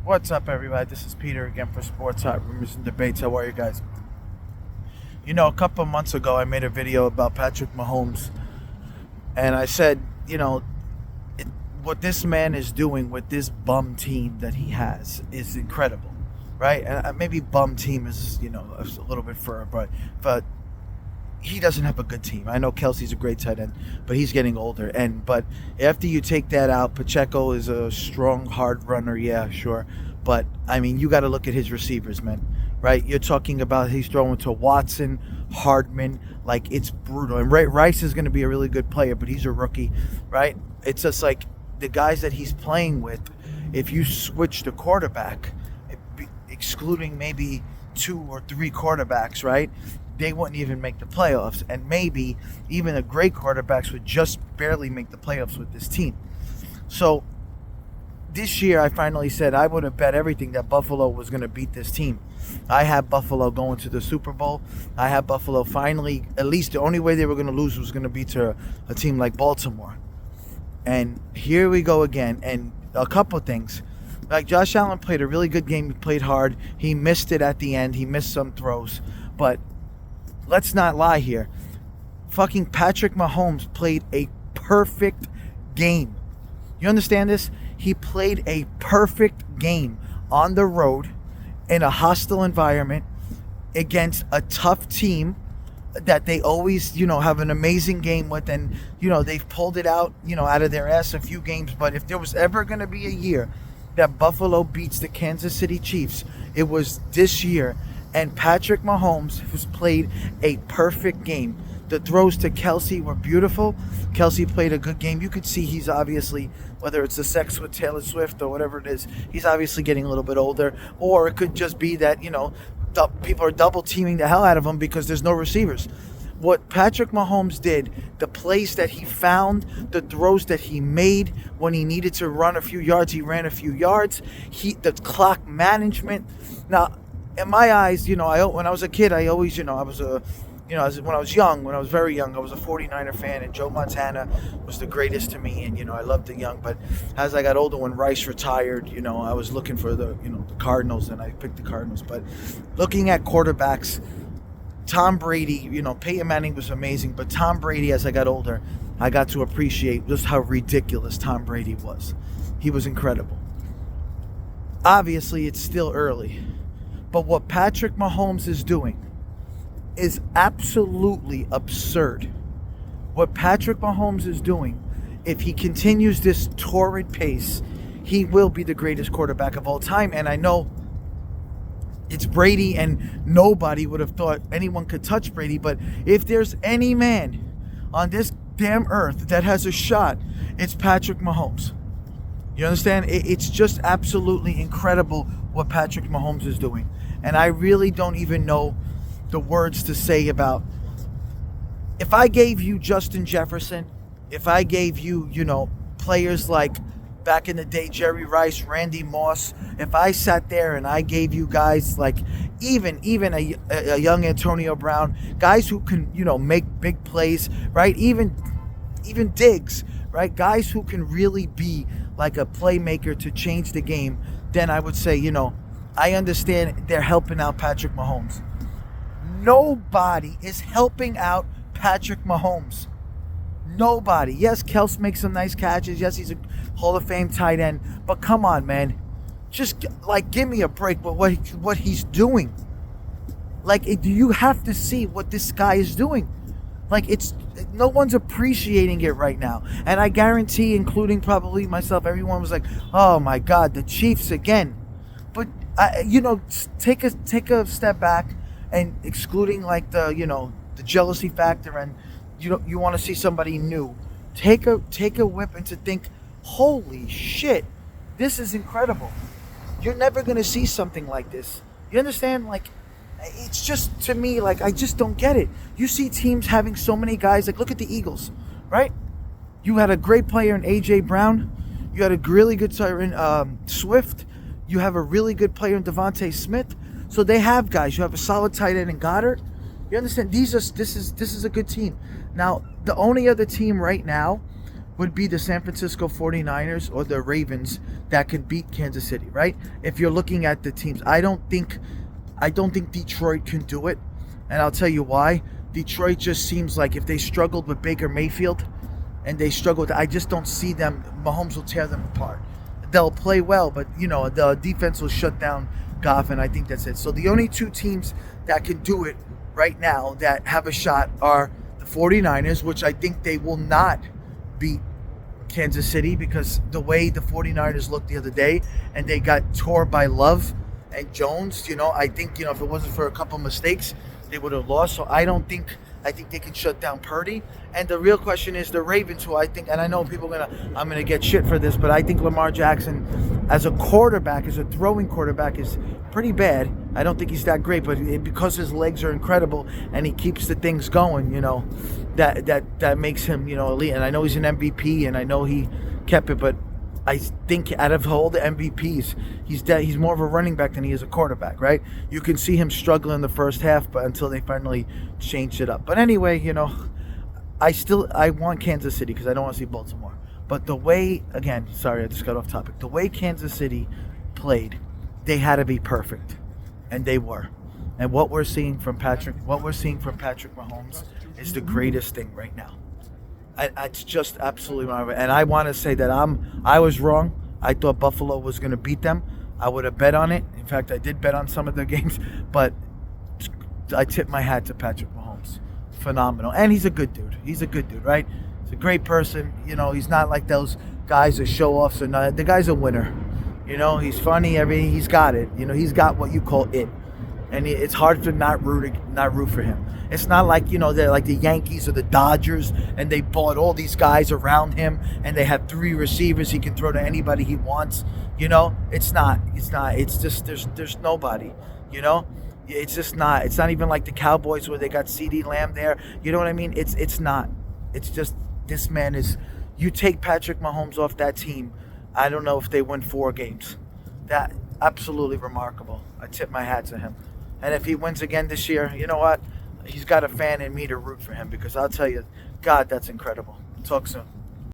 What's up, everybody? This is Peter again for SportsHotRumors&Debates. How are you guys? A couple of months ago, I made a video about Patrick Mahomes, and I said, what this man is doing with this bum team that he has is incredible, right? And maybe bum team is, a little bit fur, but he doesn't have a good team. I know Kelsey's a great tight end, but he's getting older. But after you take that out, Pacheco is a strong, hard runner. Yeah, sure. But, you got to look at his receivers, man, right? You're talking about he's throwing to Watson, Hardman, like it's brutal. And Rice is going to be a really good player, but he's a rookie, right? It's just like the guys that he's playing with, if you switch the quarterback, excluding maybe 2 or 3 quarterbacks, right? They wouldn't even make the playoffs, and maybe even the great quarterbacks would just barely make the playoffs with this team. So this year, I finally said I would have bet everything that Buffalo was going to beat this team. I had Buffalo going to the Super Bowl. I had Buffalo finally, at least the only way they were going to lose was going to be to a team like Baltimore. And here we go again, and a couple of things. Like Josh Allen played a really good game. He played hard. He missed it at the end. He missed some throws, but let's not lie here. Fucking Patrick Mahomes played a perfect game. You understand this? He played a perfect game on the road in a hostile environment against a tough team that they always, have an amazing game with. And, they've pulled it out, out of their ass a few games. But if there was ever going to be a year that Buffalo beats the Kansas City Chiefs, it was this year. And Patrick Mahomes has played a perfect game. The throws to Kelsey were beautiful. Kelsey played a good game. You could see he's obviously, whether it's the sex with Taylor Swift or whatever it is, he's obviously getting a little bit older. Or it could just be that, people are double teaming the hell out of him because there's no receivers. What Patrick Mahomes did, the plays that he found, the throws that he made when he needed to run a few yards, he ran a few yards. The clock management. Now, in my eyes, when I was a kid, I always, when I was when I was very young, I was a 49er fan, and Joe Montana was the greatest to me, and, I loved the young. But as I got older, when Rice retired, I was looking for the Cardinals, and I picked the Cardinals. But looking at quarterbacks, Tom Brady, Peyton Manning was amazing, but Tom Brady, as I got older, I got to appreciate just how ridiculous Tom Brady was. He was incredible. Obviously, it's still early. But what Patrick Mahomes is doing is absolutely absurd. What Patrick Mahomes is doing, if he continues this torrid pace, he will be the greatest quarterback of all time. And I know it's Brady, and nobody would have thought anyone could touch Brady. But if there's any man on this damn earth that has a shot, it's Patrick Mahomes. You understand? It's just absolutely incredible what Patrick Mahomes is doing. And I really don't even know the words to say about, if I gave you Justin Jefferson, if I gave you, players like back in the day, Jerry Rice, Randy Moss, if I sat there and I gave you guys like even a young Antonio Brown, guys who can, make big plays, right? Even Diggs, right? Guys who can really be like a playmaker to change the game, then I would say, I understand they're helping out Patrick Mahomes. Nobody is helping out Patrick Mahomes. Nobody. Yes, Kels makes some nice catches. Yes, he's a Hall of Fame tight end. But come on, man. Just, give me a break with what he's doing. You have to see what this guy is doing. No one's appreciating it right now. And I guarantee, including probably myself, everyone was like, oh, my God, the Chiefs again. But, take a step back, and excluding the jealousy factor, and you want to see somebody new. Take a whip and to think, holy shit, this is incredible. You're never going to see something like this. You understand? It's just, to me, I just don't get it. You see teams having so many guys, look at the Eagles, right? You had a great player in A.J. Brown. You had a really good player in Swift. You have a really good player in Devontae Smith. So they have guys. You have a solid tight end in Goddard. You understand? This is a good team. Now, the only other team right now would be the San Francisco 49ers or the Ravens that can beat Kansas City, right? If you're looking at the teams, I don't think Detroit can do it, and I'll tell you why. Detroit just seems like if they struggled with Baker Mayfield and they struggled, I just don't see them. Mahomes will tear them apart. They'll play well, but the defense will shut down Goff, and I think that's it. So the only two teams that can do it right now that have a shot are the 49ers, which I think they will not beat Kansas City because the way the 49ers looked the other day and they got tore by Love and Jones, I think, if it wasn't for a couple mistakes, they would have lost. So I think they can shut down Purdy. And the real question is the Ravens, who I think, and I know I'm gonna get shit for this, but I think Lamar Jackson as a quarterback, as a throwing quarterback, is pretty bad. I don't think he's that great, but because his legs are incredible and he keeps the things going, that makes him, elite. And I know he's an MVP, and I know he kept it, but I think out of all the MVPs, he's more of a running back than he is a quarterback, right? You can see him struggle in the first half, but until they finally changed it up. But anyway, I want Kansas City because I don't want to see Baltimore. But the way, again, sorry, I just got off topic. The way Kansas City played, they had to be perfect, and they were. And what we're seeing from Patrick Mahomes is the greatest thing right now. It's just absolutely marvelous. And I want to say that I was wrong. I thought Buffalo was going to beat them. I would have bet on it. In fact, I did bet on some of their games, but I tip my hat to Patrick Mahomes. Phenomenal. And he's a good dude. Right? He's a great person. He's not like those guys that show offs or nothing. The guy's a winner. He's funny. He's got it. He's got what you call it. And it's hard to not root for him. It's not like, they're like the Yankees or the Dodgers, and they bought all these guys around him, and they have 3 receivers he can throw to anybody he wants. It's not. It's just there's nobody. It's just not. It's not even like the Cowboys where they got CeeDee Lamb there. You know what I mean? It's not. It's just this man is. You take Patrick Mahomes off that team, I don't know if they win 4 games. That absolutely remarkable. I tip my hat to him. And if he wins again this year, you know what? He's got a fan in me to root for him because I'll tell you, God, that's incredible. Talk soon.